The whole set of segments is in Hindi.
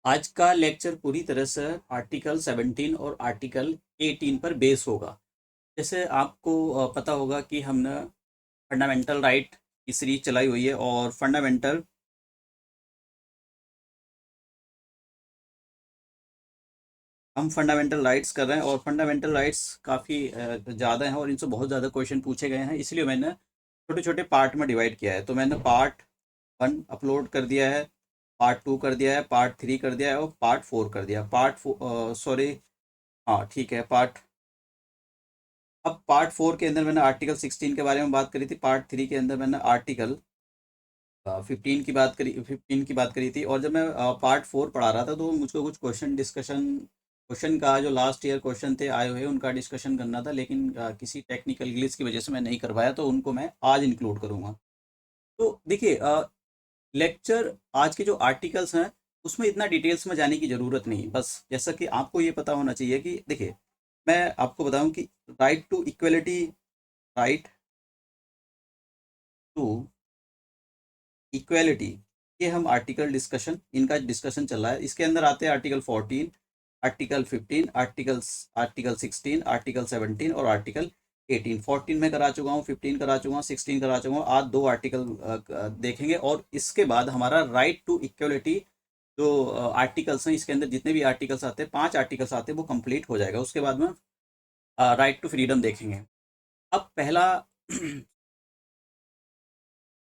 आज का लेक्चर पूरी तरह से आर्टिकल 17 और आर्टिकल 18 पर बेस होगा। जैसे आपको पता होगा कि हमने फंडामेंटल राइट की सीरीज चलाई हुई है और हम फंडामेंटल राइट्स कर रहे हैं और फंडामेंटल राइट्स काफ़ी ज़्यादा हैं और इनसे बहुत ज़्यादा क्वेश्चन पूछे गए हैं, इसलिए मैंने छोटे छोटे पार्ट में डिवाइड किया है। तो मैंने पार्ट 1 अपलोड कर दिया है, पार्ट 2 कर दिया है, पार्ट 3 कर दिया है और पार्ट 4 कर दिया। सॉरी, हाँ ठीक है। अब पार्ट 4 के अंदर मैंने आर्टिकल 16 के बारे में बात करी थी, पार्ट 3 के अंदर मैंने आर्टिकल 15 की बात करी थी। और जब मैं पार्ट 4 पढ़ा रहा था तो मुझको कुछ क्वेश्चन का जो लास्ट ईयर क्वेश्चन थे आए हुए उनका डिस्कशन करना था, लेकिन किसी टेक्निकल ग्लिच की वजह से मैं नहीं कर पाया, तो उनको मैं आज इंक्लूड करूँगा। तो देखिए, लेक्चर आज के जो आर्टिकल्स हैं उसमें इतना डिटेल्स में जाने की ज़रूरत नहीं। बस जैसा कि आपको ये पता होना चाहिए कि देखिए, मैं आपको बताऊं कि right to equality, right to equality, ये हम आर्टिकल डिस्कशन, इनका डिस्कशन चल रहा है। इसके अंदर आते हैं आर्टिकल 14, आर्टिकल 15, आर्टिकल 16, आर्टिकल 17 और आर्टिकल 18। 14 में करा चुका हूँ, 15 करा चुका हूँ, 16 करा चुका हूँ। आज दो आर्टिकल देखेंगे और इसके बाद हमारा राइट टू इक्वलिटी जो आर्टिकल्स हैं, इसके अंदर जितने भी आर्टिकल्स आते हैं, 5 आर्टिकल्स आते हैं, वो कंप्लीट हो जाएगा। उसके बाद में राइट टू फ्रीडम देखेंगे। अब पहला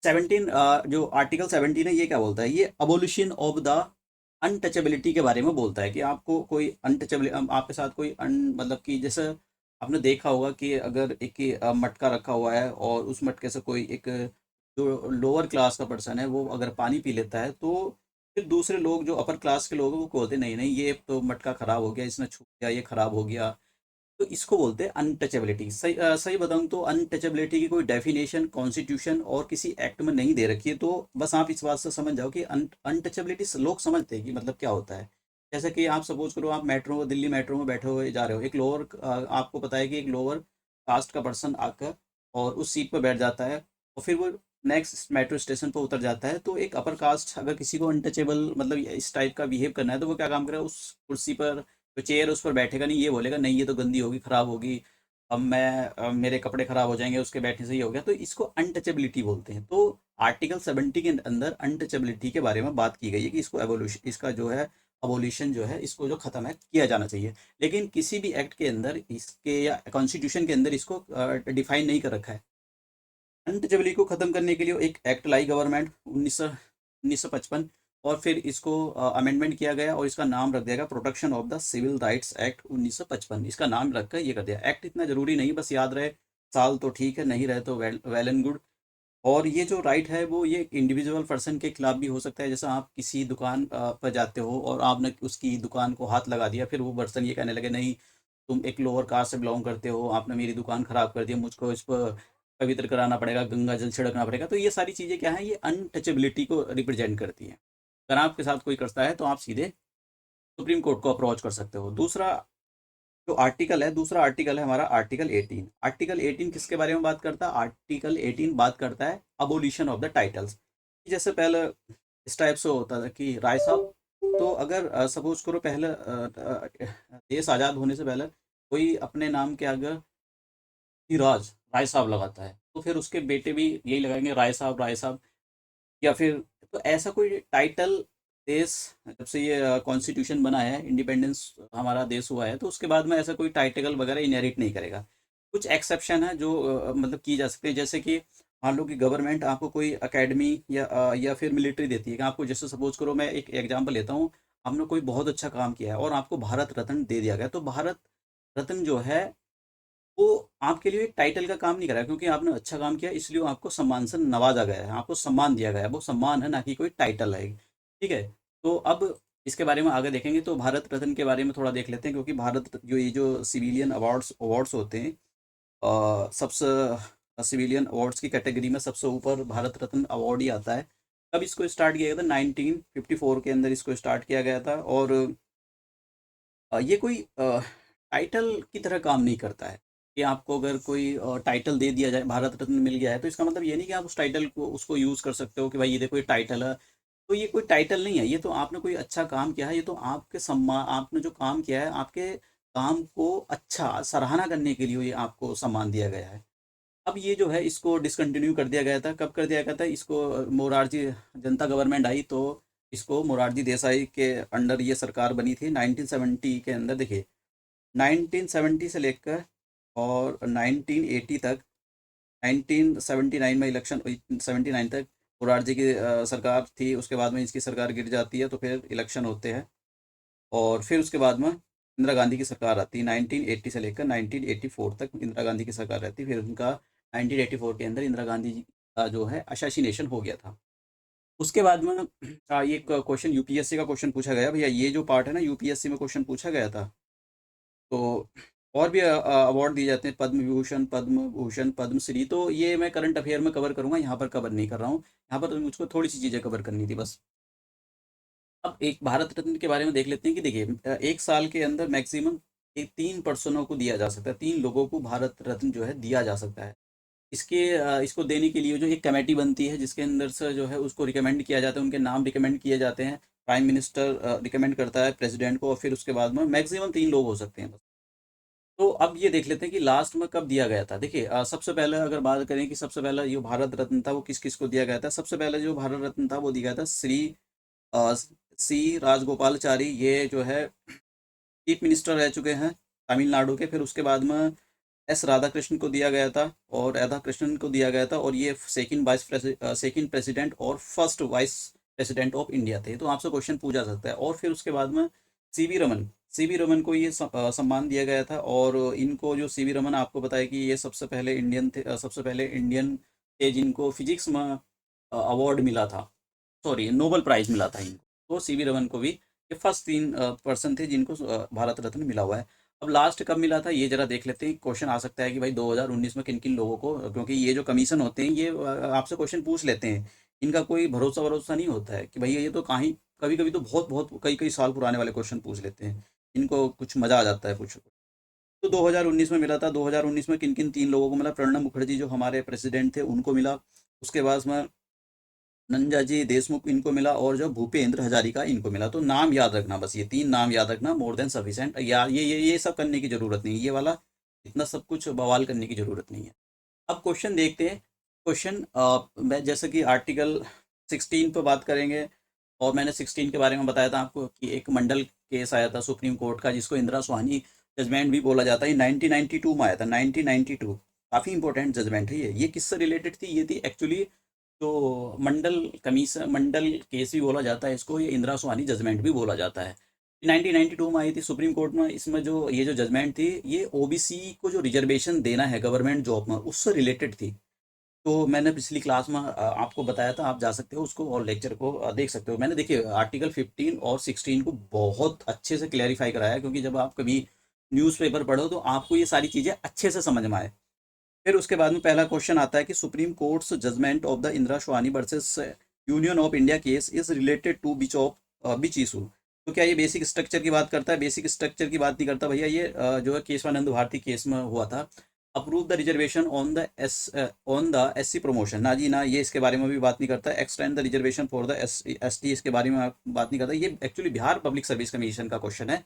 17, जो आर्टिकल 17 है, ये क्या बोलता है? ये अबोलिशन ऑफ द अनटचेबिलिटी के बारे में बोलता है कि आपको कोई अनटचेबल, आपके साथ कोई मतलब कि जैसे आपने देखा होगा कि अगर एक मटका रखा हुआ है और उस मटके से कोई एक जो लोअर क्लास का पर्सन है वो अगर पानी पी लेता है, तो फिर दूसरे लोग जो अपर क्लास के लोग हैं वो बोलते हैं, नहीं नहीं, ये तो मटका खराब हो गया, इसने छू गया, ये खराब हो गया। तो इसको बोलते हैं अनटचेबिलिटी। सही बताऊं तो अनटचेबिलिटी की कोई डेफिनेशन कॉन्स्टिट्यूशन और किसी एक्ट में नहीं दे रखी है। तो बस आप इस बात से समझ जाओ कि अनटचेबिलिटी लोग समझते हैं कि मतलब क्या होता है। जैसे कि आप सपोज करो, आप दिल्ली मेट्रो में बैठे हुए जा रहे हो, एक लोअर, आपको पता है कि एक लोअर कास्ट का पर्सन आकर और उस सीट पर बैठ जाता है और फिर वो नेक्स्ट मेट्रो स्टेशन पर उतर जाता है। तो एक अपर कास्ट अगर किसी को अनटचेबल मतलब इस टाइप का बिहेव करना है, तो वो क्या काम करेगा? उस कुर्सी पर, तो चेयर उस पर बैठेगा नहीं, ये बोलेगा नहीं ये तो गंदी होगी, खराब होगी, अब मेरे कपड़े खराब हो जाएंगे उसके बैठने से, ये हो गया। तो इसको अनटचेबिलिटी बोलते हैं। तो आर्टिकल 70 के अंदर अनटचेबिलिटी के बारे में बात की गई है कि इसको एवोल्यूशन, इसका जो है अबोलिशन जो है, इसको जो खत्म है किया जाना चाहिए। लेकिन किसी भी एक्ट के अंदर इसके या कॉन्स्टिट्यूशन के अंदर इसको डिफाइन नहीं कर रखा है। अनटचेबिलिटी को खत्म करने के लिए एक एक्ट लाई गवर्नमेंट 1955, और फिर इसको अमेंडमेंट किया गया और इसका नाम रख दिया गया protection of the civil rights act 1955। इसका नाम रखकर ये कर दिया। एक्ट इतना जरूरी नहीं, बस याद रहे, साल तो ठीक है, नहीं रहे तो वेल एंड गुड। और ये जो राइट है वो ये इंडिविजुअल पर्सन के खिलाफ भी हो सकता है। जैसे आप किसी दुकान पर जाते हो और आपने उसकी दुकान को हाथ लगा दिया, फिर वो पर्सन ये कहने लगे नहीं, तुम एक लोअर कास्ट से बिलोंग करते हो, आपने मेरी दुकान खराब कर दी, मुझको इस पर पवित्र कराना पड़ेगा, गंगा जल छिड़कना पड़ेगा। तो ये सारी चीज़ें क्या है? ये अनटचेबिलिटी को रिप्रेजेंट करती हैं। अगर आपके साथ कोई करता है तो आप सीधे सुप्रीम कोर्ट को अप्रोच कर सकते हो। दूसरा आर्टिकल है हमारा आर्टिकल 18। आर्टिकल 18 किसके बारे में बात करता है? आर्टिकल 18 बात करता है अबोलिशन ऑफ द टाइटल्स। जैसे पहले इस टाइप से होता था कि राय साहब, तो अगर सपोज करो पहले देश आज़ाद होने से पहले कोई अपने नाम के आगे राज राय साहब लगाता है, तो फिर उसके बेटे भी यही लगाएंगे, राय साहब, राय साहब। या फिर तो ऐसा कोई टाइटल, देश जब से ये कॉन्स्टिट्यूशन बना है, इंडिपेंडेंस हमारा देश हुआ है, तो उसके बाद में ऐसा कोई टाइटल वगैरह इनहेरिट नहीं करेगा। कुछ एक्सेप्शन है जो मतलब की जा सकते हैं। जैसे कि मान लो कि गवर्नमेंट आपको कोई एकेडमी या फिर मिलिट्री देती है कि आपको, जैसे सपोज करो, मैं एक एग्जांपल लेता हूँ, हमने कोई बहुत अच्छा काम किया है और आपको भारत रत्न दे दिया गया। तो भारत रत्न जो है वो आपके लिए एक टाइटल का काम नहीं कर रहा है, क्योंकि आपने अच्छा काम किया इसलिए वो आपको सम्मान से नवाजा गया है, आपको सम्मान दिया गया है। वो सम्मान है, ना कि कोई टाइटल है। ठीक है। तो अब इसके बारे में आगे देखेंगे। तो भारत रत्न के बारे में थोड़ा देख लेते हैं, क्योंकि भारत जो ये जो सिविलियन अवार्ड्स अवार्ड्स होते हैं, सबसे सिविलियन अवार्ड्स की कैटेगरी में सबसे ऊपर भारत रत्न अवार्ड ही आता है। कब इसको स्टार्ट किया गया था? 1954 के अंदर इसको स्टार्ट किया गया था। और ये कोई टाइटल की तरह काम नहीं करता है कि आपको अगर कोई टाइटल दे दिया जाए, भारत रत्न मिल गया है, तो इसका मतलब ये नहीं कि आप उस टाइटल को उसको यूज़ कर सकते हो कि भाई ये देखो ये टाइटल है। तो तो ये कोई टाइटल नहीं है, ये तो आपने कोई अच्छा काम किया है, ये तो आपके सम्मान, आपने जो काम किया है, आपके काम को अच्छा सराहना करने के लिए ये आपको सम्मान दिया गया है। अब ये जो है इसको डिसकंटिन्यू कर दिया गया था, कब कर दिया गया था इसको? मोरारजी जनता गवर्नमेंट आई तो इसको मोरारजी देसाई के अंडर ये सरकार बनी थी 1970 के अंदर। देखिए 1970 से लेकर और 1980 तक, 1979 में इलेक्शन, 79 तक मोरारजी की सरकार थी। उसके बाद में इसकी सरकार गिर जाती है तो फिर इलेक्शन होते हैं, और फिर उसके बाद में इंदिरा गांधी की सरकार आती है। 1980 से लेकर 1984 तक इंदिरा गांधी की सरकार रहती है। फिर उनका 1984 के अंदर इंदिरा गांधी जी का जो है असैसिनेशन हो गया था। उसके बाद में ये क्वेश्चन यूपीएससी का क्वेश्चन पूछा गया भैया, ये जो पार्ट है ना यूपीएससी में क्वेश्चन पूछा गया था। तो और भी अवार्ड दिए जाते हैं, पद्म विभूषण, पद्म भूषण, पद्मश्री। तो ये मैं करंट अफेयर में कवर करूंगा, यहाँ पर कवर नहीं कर रहा हूँ। यहाँ पर तो मुझको थोड़ी सी चीज़ें कवर करनी थी बस। अब एक भारत रत्न के बारे में देख लेते हैं कि देखिए एक साल के अंदर मैक्सिमम एक 3 पर्सनों को दिया जा सकता है, 3 लोगों को भारत रत्न जो है दिया जा सकता है। इसको देने के लिए जो एक कमेटी बनती है जिसके अंदर से जो है उसको रिकमेंड किया जाता है, उनके नाम रिकमेंड किए जाते हैं। प्राइम मिनिस्टर रिकमेंड करता है प्रेसिडेंट को, और फिर उसके बाद में मैक्सिमम 3 लोग हो सकते हैं बस। तो अब ये देख लेते हैं कि लास्ट में कब दिया गया था। देखिए सबसे पहले अगर बात करें कि सबसे पहला जो भारत रत्न था वो किस किस को दिया गया था, सबसे पहले जो भारत रत्न था वो दिया गया था श्री अ, सी राजगोपालाचारी। ये जो है चीफ मिनिस्टर रह चुके हैं तमिलनाडु के। फिर उसके बाद में एस राधाकृष्णन को दिया गया था, और राधाकृष्णन को दिया गया था, और ये सेकंड प्रेसिडेंट और first vice president of India थे। तो आपसे क्वेश्चन पूछा सकता है। और फिर उसके बाद में सीवी रमन को ये सम्मान दिया गया था। और इनको जो सीवी रमन, आपको बताया कि ये सबसे पहले इंडियन थे, सबसे पहले इंडियन थे जिनको फिजिक्स में अवार्ड मिला था, सॉरी नोबेल प्राइज मिला था इनको। तो सीवी रमन को भी, ये फर्स्ट 3 पर्सन थे जिनको भारत रत्न मिला हुआ है। अब लास्ट कब मिला था ये जरा देख लेते हैं। क्वेश्चन आ सकता है कि भाई 2019 में किन किन लोगों को, क्योंकि ये जो कमीशन होते हैं ये आपसे क्वेश्चन पूछ लेते हैं। इनका कोई भरोसा भरोसा नहीं होता है कि भैया ये तो कहीं, कभी कभी तो बहुत बहुत कई कई साल पुराने वाले क्वेश्चन पूछ लेते हैं। इनको कुछ मजा आ जाता है पूछ। तो 2019 में मिला था। 2019 में किन किन 3 लोगों को मिला? प्रणब मुखर्जी जो हमारे प्रेसिडेंट थे उनको मिला। उसके बाद में नंजाजी देशमुख इनको मिला, और जो भूपेंद्र हजारिका इनको मिला। तो नाम याद रखना, बस ये 3 नाम याद रखना, मोर देन सफिशिएंट। या ये सब करने की जरूरत नहीं है, ये वाला इतना सब कुछ बवाल करने की जरूरत नहीं है। अब क्वेश्चन देखते हैं। क्वेश्चन मैं जैसे कि आर्टिकल 16 पे बात करेंगे, और मैंने 16 के बारे में बताया था आपको कि एक मंडल केस आया था सुप्रीम कोर्ट का जिसको इंदिरा सुहानी जजमेंट भी बोला जाता है। 1992 में आया था, 1992। काफ़ी इंपॉर्टेंट जजमेंट है ये किससे रिलेटेड थी? ये थी एक्चुअली तो मंडल केस भी बोला जाता है इसको, ये इंदिरा सुहानी जजमेंट भी बोला जाता है। 1992 में आई थी सुप्रीम कोर्ट में। इसमें जो ये जो जजमेंट थी ये ओबीसी को जो रिजर्वेशन देना है गवर्नमेंट जॉब में उससे रिलेटेड थी। तो मैंने पिछली क्लास में आपको बताया था, आप जा सकते हो उसको और लेक्चर को देख सकते हो। मैंने देखिए आर्टिकल 15 और 16 को बहुत अच्छे से क्लैरिफाई कराया, क्योंकि जब आप कभी न्यूज़पेपर पढ़ो तो आपको ये सारी चीज़ें अच्छे से समझ में आए। फिर उसके बाद में पहला क्वेश्चन आता है कि supreme court's judgement of the Indira Sawhney versus union of India case is related to which issue. तो क्या ये बेसिक स्ट्रक्चर की बात करता है? बेसिक स्ट्रक्चर की बात नहीं करता भैया। ये जो है केशवानंद भारती केस में हुआ था। Approve the reservation on the SC promotion, ना जी ना, ये इसके बारे में भी बात नहीं करता। Extend the reservation for the ST, इसके बारे में बात नहीं करता। ये actually Bihar public service commission का क्वेश्चन है।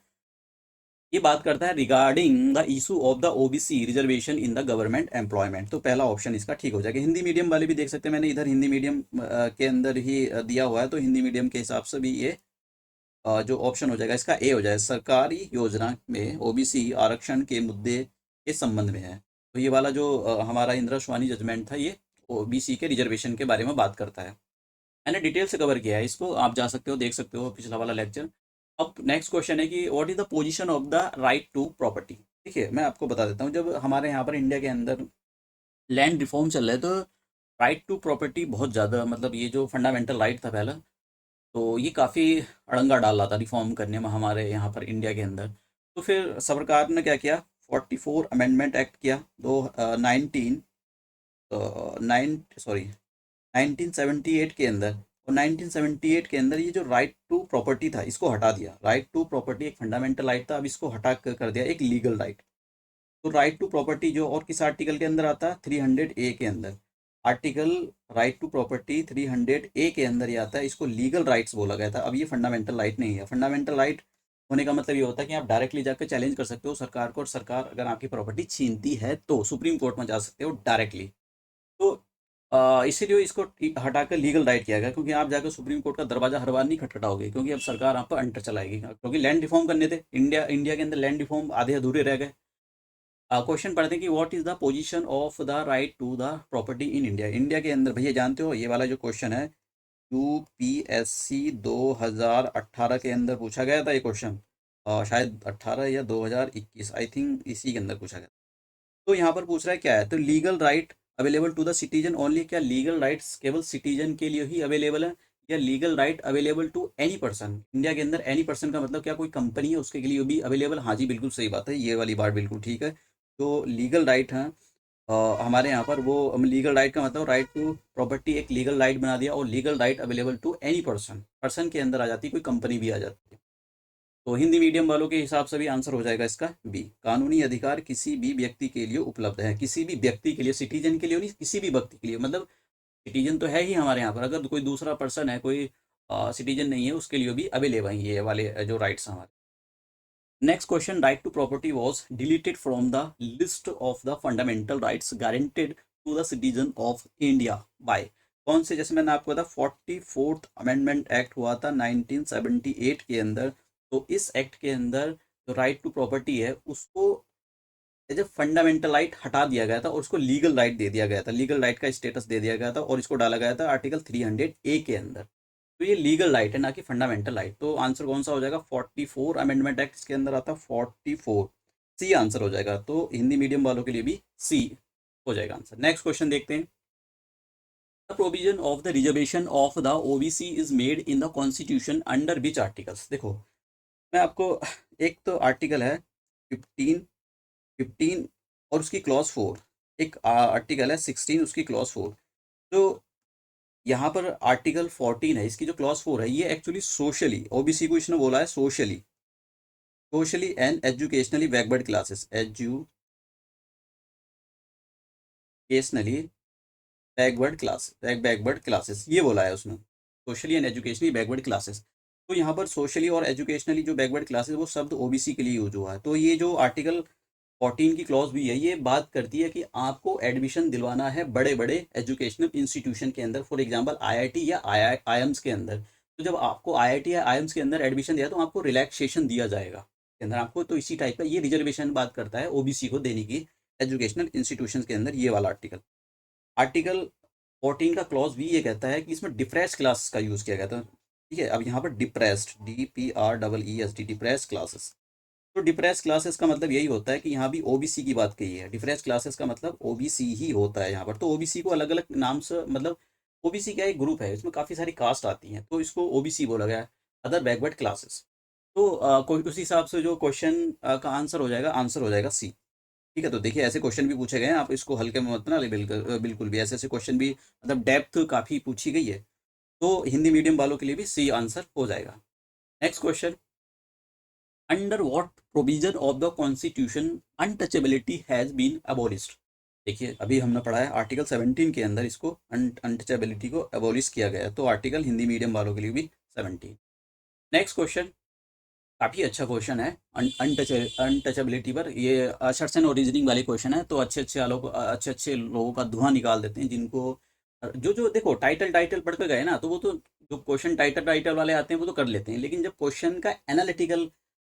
ये बात करता है regarding the issue of the OBC reservation in the government employment. तो पहला ऑप्शन इसका ठीक हो जाएगा। हिंदी मीडियम वाले भी देख सकते हैं, मैंने इधर हिंदी मीडियम के अंदर ही दिया हुआ है, तो हिंदी मीडियम के हिसाब से भी ये जो ऑप्शन हो जाएगा इसका ए हो जाएगा। सरकारी योजना में ओबीसी आरक्षण के मुद्दे के संबंध में है। तो ये वाला जो हमारा इंदिरा सुहानी जजमेंट था ये ओबीसी के रिजर्वेशन के बारे में बात करता है। मैंने डिटेल से कवर किया है इसको, आप जा सकते हो देख सकते हो पिछला वाला लेक्चर। अब नेक्स्ट क्वेश्चन है कि what is the position of the right to property. देखिए मैं आपको बता देता हूँ, जब हमारे यहाँ पर इंडिया के अंदर लैंड रिफॉर्म चल रहा है तो राइट टू प्रॉपर्टी बहुत ज़्यादा, मतलब ये जो फंडामेंटल राइट था पहला, तो ये काफ़ी अड़ंगा डाल रहा था रिफॉर्म करने में हमारे यहाँ पर इंडिया के अंदर। तो फिर सरकार ने क्या किया, 44 अमेंडमेंट एक्ट किया। दो 1978 के अंदर। और 1978 के अंदर ये जो राइट टू प्रॉपर्टी था इसको हटा दिया। राइट टू प्रॉपर्टी एक फंडामेंटल राइट था, अब इसको हटा कर दिया एक लीगल राइट। तो राइट टू प्रॉपर्टी जो और किस आर्टिकल के अंदर आता है? 300A के अंदर। Article right to property 300A के अंदर ये आता है, इसको लीगल राइट्स बोला गया था। अब ये फंडामेंटल राइट नहीं है। फंडामेंटल राइट होने का मतलब ये होता है कि आप डायरेक्टली जाकर चैलेंज कर सकते हो सरकार को, और सरकार अगर आपकी प्रॉपर्टी छीनती है तो सुप्रीम कोर्ट में जा सकते हो डायरेक्टली। तो इसीलिए इसको हटाकर लीगल राइट किया गया, क्योंकि आप जाकर सुप्रीम कोर्ट का दरवाजा हर बार नहीं खटखटाओगे, क्योंकि अब सरकार आप पर अंटर चलाएगी, क्योंकि लैंड रिफॉर्म करने थे। इंडिया इंडिया के अंदर लैंड रिफॉर्म आधे अधूरे रह गए। क्वेश्चन पढ़ते हैं कि what is the position of the right to the property in India. India के अंदर भैया जानते हो ये वाला जो क्वेश्चन है, यूपीएससी 2018 के अंदर पूछा गया था ये क्वेश्चन, शायद 18 या 2021, आई थिंक इसी के अंदर पूछा गया। तो यहाँ पर पूछ रहा है क्या है, तो legal right available to the citizen only, क्या लीगल राइट्स केवल सिटीजन के लिए ही अवेलेबल है, या legal right available to any person. India के अंदर एनी पर्सन का मतलब क्या, कोई कंपनी है उसके लिए भी अवेलेबल। हाँ जी बिल्कुल सही बात है, ये वाली बात बिल्कुल ठीक है। तो लीगल राइट है हमारे यहाँ पर, वो लीगल राइट का मतलब राइट टू प्रॉपर्टी एक लीगल राइट बना दिया, और legal right available to any person, person के अंदर आ जाती है, कोई कंपनी भी आ जाती है। तो हिंदी मीडियम वालों के हिसाब से भी आंसर हो जाएगा इसका बी। कानूनी अधिकार किसी भी व्यक्ति के लिए उपलब्ध है, किसी भी व्यक्ति के लिए, सिटीजन के लिए नहीं, किसी भी व्यक्ति के लिए। मतलब सिटीजन तो है ही हमारे यहाँ पर, अगर कोई दूसरा पर्सन है, कोई सिटीजन नहीं है, उसके लिए भी अवेलेबल है ये वाले जो राइट्स हैं हमारे। Next question, right to property was deleted from the list of the fundamental rights guaranteed to the citizen of India by. कौन से, जैसे मैंने आपको बताया 44th अमेंडमेंट एक्ट हुआ था 1978 के अंदर। तो इस एक्ट के अंदर जो राइट टू प्रॉपर्टी है उसको एज ए फंडामेंटल राइट हटा दिया गया था, और उसको लीगल राइट दे दिया गया था, लीगल राइट का स्टेटस दे दिया गया था, और इसको डाला गया था आर्टिकल 300A के अंदर। तो ये लीगल राइट है, ना कि फंडामेंटल राइट। तो आंसर कौन सा हो जाएगा, 44 अमेंडमेंट एक्ट के अंदर आता है 44, सी आंसर हो जाएगा। तो हिंदी मीडियम वालों के लिए भी सी हो जाएगा आंसर। नेक्स्ट क्वेश्चन देखते हैं, the provision of the reservation of the OBC is made in the constitution under which articles. देखो मैं आपको, एक तो आर्टिकल है 15 और उसकी क्लॉज 4, एक आर्टिकल है 16 उसकी क्लॉज 4। तो यहाँ पर आर्टिकल 14 है, इसकी जो क्लॉज 4 है ये एक्चुअली सोशली, ओबीसी को इसने बोला है socially, socially and educationally backward classes, educationally backward classes ये बोला है उसने, socially and educationally backward classes. तो यहाँ पर सोशली और एजुकेशनली जो बैकवर्ड क्लासेस, वो शब्द ओबीसी के लिए यूज हुआ है। तो ये जो आर्टिकल 14 की क्लॉज भी है, ये बात करती है कि आपको एडमिशन दिलवाना है बड़े बड़े एजुकेशनल इंस्टीट्यूशन के अंदर, फॉर एग्जांपल आईआईटी या आईआईएम्स के अंदर। तो जब आपको आईआईटी या आईएम्स के अंदर एडमिशन दिया तो आपको रिलैक्सेशन दिया जाएगा के अंदर आपको। तो इसी टाइप का ये रिजर्वेशन बात करता है ओबीसी को देने की एजुकेशनल इंस्टीट्यूशन के अंदर, ये वाला आर्टिकल। आर्टिकल 14 का क्लॉज भी ये कहता है कि इसमें डिप्रेस्ड क्लास का यूज़ किया गया था। ठीक है, अब यहाँ पर डिप्रेस्ड, DPREESD, डिप्रेस्ड क्लासेस। तो डिप्रेस क्लासेस का मतलब यही होता है कि यहाँ भी ओबीसी की बात कही है, डिप्रेस क्लासेस का मतलब ओबीसी ही होता है यहाँ पर। तो ओबीसी को अलग अलग नाम से, मतलब ओबीसी क्या एक ग्रुप है, इसमें काफ़ी सारी कास्ट आती हैं, तो इसको ओबीसी बोला गया है, अदर बैकवर्ड क्लासेस। तो कोई उस हिसाब से जो क्वेश्चन का आंसर हो जाएगा, आंसर हो जाएगा सी। ठीक है, तो देखिए ऐसे क्वेश्चन भी पूछे गए हैं, आप इसको हल्के में मत ना ले, बिल्कुल बिल्कुल भी। ऐसे ऐसे क्वेश्चन भी, मतलब डेप्थ काफ़ी पूछी गई है। तो हिंदी मीडियम वालों के लिए भी सी आंसर हो जाएगा। Next question, under what provision of the constitution untouchability has been abolished. देखिए अभी हमने पढ़ा है आर्टिकल 17 के अंदर इसको अनटचेबिलिटी को अबॉलिश किया गया है। तो आर्टिकल हिंदी मीडियम वालों के लिए भी 17। नेक्स्ट क्वेश्चन काफ़ी अच्छा क्वेश्चन है अनटचेबिलिटी पर, ये असर्शन और रीजनिंग वाले क्वेश्चन है। तो अच्छे अच्छे लोगों का धुआं निकाल देते हैं, जिनको जो जो देखो टाइटल टाइटल पढ़ के गए ना, तो वो तो जो क्वेश्चन टाइटल टाइटल वाले आते हैं वो तो कर लेते हैं, लेकिन जब क्वेश्चन का एनालिटिकल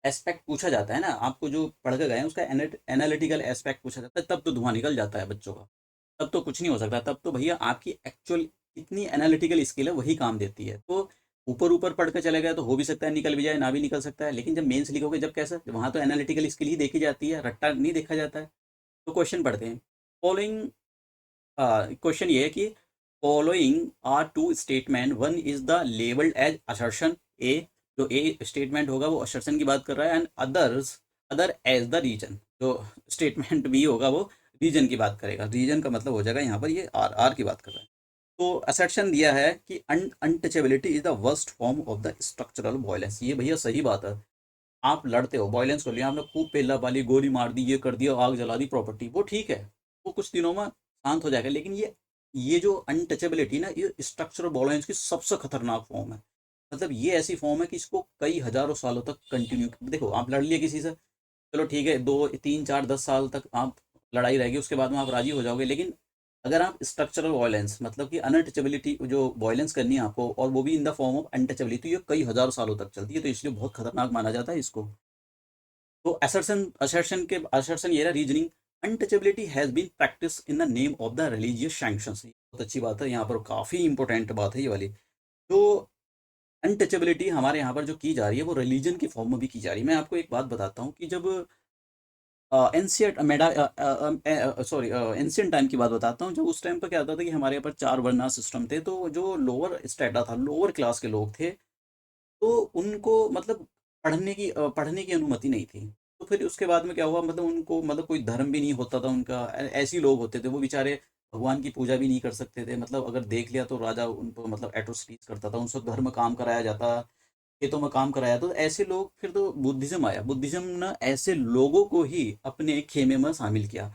एस्पेक्ट पूछा जाता है ना, आपको जो पढ़ के गए हैं उसका एनालिटिकल एस्पेक्ट पूछा जाता है, तब तो धुआं निकल जाता है बच्चों का। तब तो कुछ नहीं हो सकता, तब तो भैया आपकी एक्चुअल कितनी एनालिटिकल स्किल है वही काम देती है। तो ऊपर ऊपर पढ़ के चले गए तो हो भी सकता है निकल भी जाए, ना भी निकल सकता है, लेकिन जब मेंस लिखोगे जब कैसा, वहाँ तो एनालिटिकल स्किल ही देखी जाती है, रट्टा नहीं देखा जाता है। तो क्वेश्चन पढ़ते हैं। फॉलोइंग, क्वेश्चन ये है कि following are two statement, one is the labelled as assertion A, जो ए स्टेटमेंट होगा वो असर्शन की बात कर रहा है, and other as the reason, जो स्टेटमेंट बी होगा वो रीजन की बात करेगा। रीजन का मतलब हो जाएगा यहाँ पर ये आर की बात कर रहा है। तो असर्शन दिया है कि untouchability is the worst form of the structural violence. ये भैया सही बात है, आप लड़ते हो, वायलेंस कर लिया आपने, खूब पेला वाली गोली मार दी, ये कर दिया, आग जला दी प्रॉपर्टी, वो ठीक है, वो कुछ दिनों में शांत हो जाएगा, लेकिन ये ये जो अनटचेबिलिटी ना, ये स्ट्रक्चरल वॉयलेंस की सबसे खतरनाक फॉर्म है। मतलब ये ऐसी फॉर्म है कि इसको कई हजारों सालों तक कंटिन्यू, देखो आप लड़ लिए किसी से, चलो ठीक है, 2 3 4 10 साल तक आप लड़ाई रहेगी, उसके बाद में आप राजी हो जाओगे, लेकिन अगर आप स्ट्रक्चरल वायलेंस मतलब कि अनटचेबिलिटी जो वायलेंस करनी है आपको, और वो भी in the form of untouchability, तो ये कई हजारों सालों तक चलती है, तो इसलिए बहुत खतरनाक माना जाता है इसको। तो असर्शन ये रहा reasoning, untouchability has been practice in the name of the religious sanctions. बहुत अच्छी बात है, यहाँ पर काफ़ी इंपॉर्टेंट बात है ये वाली। तो अनटचेबिलिटी हमारे यहाँ पर जो की जा रही है वो रिलीजन की फॉर्म में भी की जा रही है। मैं आपको एक बात बताता हूँ कि जब एंशियंट मेडा सॉरी एंशियंट टाइम की बात बताता हूँ, जब उस टाइम पर क्या होता था कि हमारे यहाँ पर 4 वर्ना सिस्टम थे, तो जो लोअर स्टेटा था, लोअर क्लास के लोग थे, तो उनको मतलब पढ़ने की अनुमति नहीं थी। तो फिर उसके बाद में क्या हुआ, मतलब उनको मतलब कोई धर्म भी नहीं होता था उनका, ऐसे ही लोग होते थे वो बेचारे, भगवान की पूजा भी नहीं कर सकते थे, मतलब अगर देख लिया तो राजा उनको मतलब एट्रोसिटीज करता था, उनसे घर में काम कराया जाता, खेतों में काम कराया, तो ऐसे लोग, फिर तो बुद्धिज्म आया, बुद्धिज्म ने ऐसे लोगों को ही अपने खेमे में शामिल किया।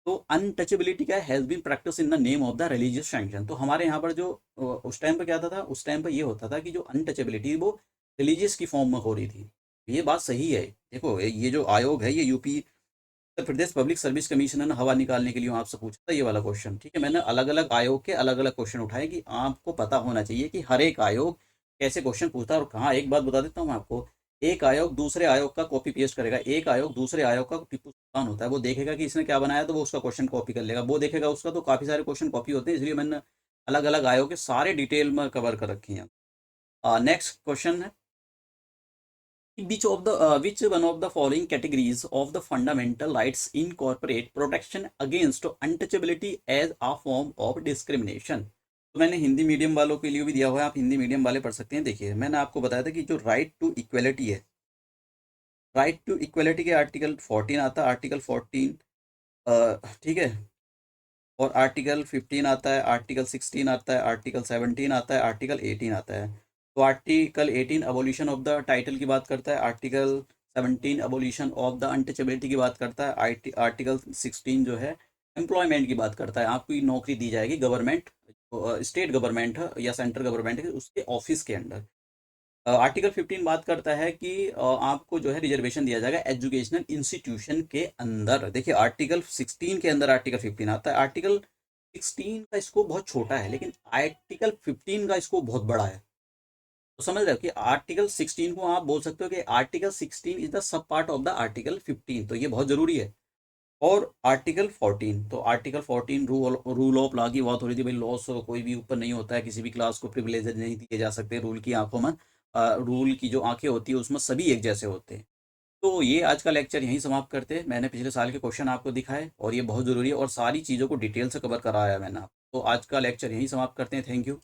तो अनटचेबिलिटी क्या has been practice in the name of the religious sanction. तो हमारे यहाँ पर जो उस टाइम पर क्या था, उस टाइम पर ये होता था कि जो अनटचेबिलिटी वो रिलीजियस की फॉर्म में हो रही थी। ये बात सही है। देखो ये जो आयोग है, ये UP Uttar Pradesh public service commission ने हवा निकालने के लिए आपसे पूछा था ये वाला क्वेश्चन, ठीक है। मैंने अलग अलग आयोग के अलग अलग क्वेश्चन उठाए कि आपको पता होना चाहिए कि हर एक आयोग कैसे क्वेश्चन पूछता है और कहाँ। एक बात बता देता हूँ मैं आपको, एक आयोग दूसरे आयोग का कॉपी पेस्ट करेगा, एक आयोग दूसरे आयोग का टिप्पू सुल्तान होता है, वो देखेगा कि इसने क्या बनाया तो वो उसका क्वेश्चन कॉपी कर लेगा, वो देखेगा उसका, तो काफ़ी सारे क्वेश्चन कॉपी होते हैं, इसलिए मैंने अलग अलग आयोग के सारे डिटेल में कवर कर रखे हैं। नेक्स्ट क्वेश्चन है, which one of the following categories of the fundamental rights incorporate protection against untouchability as a form of discrimination? तो मैंने हिंदी मीडियम वालों के लिए भी दिया हुआ है, आप हिंदी मीडियम वाले पढ़ सकते हैं। देखिए मैंने आपको बताया था कि जो राइट टू इक्वलिटी है, राइट टू इक्वलिटी के आर्टिकल 14 आता है, आर्टिकल 14, ठीक है, और आर्टिकल 15 आता है, आर्टिकल 16 आता है, आर्टिकल 17 आता है, आर्टिकल 18 आता है। तो article 18 abolition of the title की बात करता है, article 17 abolition of the untouchability की बात करता है, आर्टिकल 16 जो है एम्प्लॉयमेंट की बात करता है, आपको नौकरी दी जाएगी गवर्नमेंट, स्टेट गवर्नमेंट है या सेंट्रल गवर्नमेंट है उसके ऑफिस के अंडर। आर्टिकल 15 बात करता है कि आपको जो है रिजर्वेशन दिया जाएगा एजुकेशनल इंस्टीट्यूशन के अंदर। देखिए आर्टिकल 16 के अंदर आर्टिकल 15 आता है, आर्टिकल 16 का स्कोप बहुत छोटा है, लेकिन आर्टिकल 15 का स्कोप बहुत बड़ा है। तो समझ रहे हो कि आर्टिकल 16 को आप बोल सकते हो कि article 16 is the sub part of the article 15, तो ये बहुत जरूरी है। और आर्टिकल 14, तो आर्टिकल 14 रूल ऑफ लॉ की बात हो रही थी, भाई लॉ से कोई भी ऊपर नहीं होता है, किसी भी क्लास को प्रिविलेज नहीं दिए जा सकते रूल की आंखों में, रूल की जो आंखें होती है उसमें सभी एक जैसे होते हैं। तो ये आज का लेक्चर यहीं समाप्त करते हैं। मैंने पिछले साल के क्वेश्चन आपको दिखाए और ये बहुत ज़रूरी है, और सारी चीज़ों को डिटेल से कवर कराया है मैंने आपको। तो आज का लेक्चर यहीं समाप्त करते हैं। Thank you.